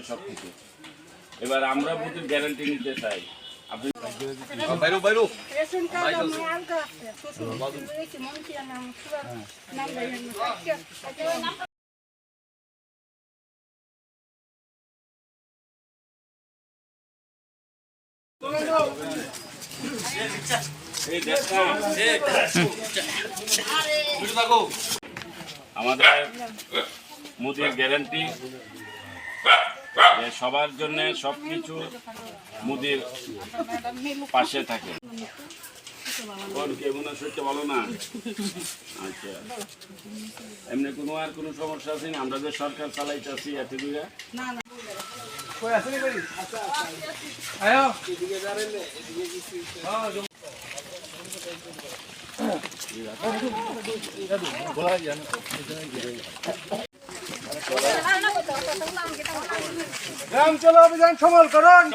সবকিছু এবার আমরা বুথের গ্যারান্টি নিতে চাই। আপনি আমাদের মুদির গ্যারান্টি সবার জন্য সবকিছু মুদির পাশে থাকে। ভালো না? আচ্ছা, এমনি কোনো আর কোনো সমস্যা আছে না? আমরা যে সরকার চালাইতেছি এত দূরে গ্রাম চলো অভিযান সফল করুন,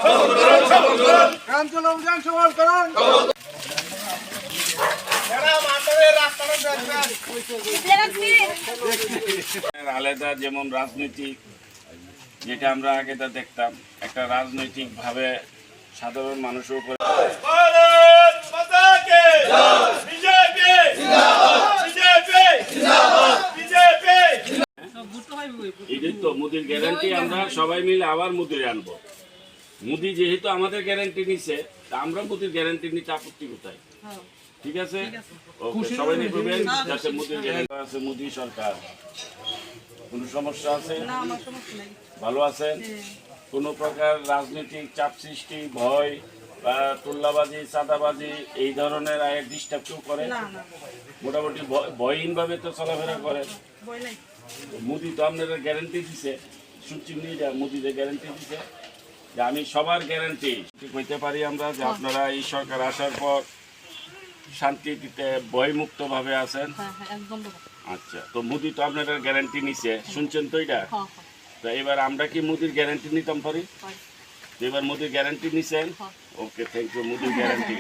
গ্রাম চলো অভিযান সফল করুন। আলাদা যেমন রাজনৈতিক, যেটা আমরা আগে দেখতাম, একটা রাজনৈতিক ভাবে সাধারণ মানুষের উপরে এটাই তো মুদির গ্যারান্টি। আমরা সবাই মিলে আবার মুদির আনবো। মুদি যেহেতু আমাদের গ্যারান্টি নিচ্ছে, আমরা মুদির গ্যারান্টি নিতে আপত্তি কোথায়? ঠিক আছে, সবাই নিবেন যাতে মুদির গ্যারান্টি আছে। মুদি সরকার কোনো সমস্যা আছে? ভালো আছেন? কোনো প্রকার রাজনৈতিক চাপ সৃষ্টি, ভয় বা তুল্লাবাজি, চাঁদাবাজি এই ধরনের আয়ের ডিস্টার্ব কেউ করে? মোটামুটি ভয়হীন ভাবে তো চলাফেরা করে। মোদি তো আপনারা গ্যারান্টি দিছে, শুনছি মোদি যে গ্যারান্টি দিছে যে আমি সবার গ্যারান্টি কইতে পারি আমরা যে আপনারা এই সরকার আসার পর শান্তিতে ভয়মুক্ত ভাবে আছেন। আচ্ছা, তো মোদি তো আপনারা গ্যারান্টি নিছে, শুনছেন তো এটা? তো এবার আমরা কি মোদির গ্যারান্টি নিতাম পারি? এবার মোদির গ্যারান্টি নিছেন? ওকে, থ্যাংক ইউ। মোদির গ্যারান্টি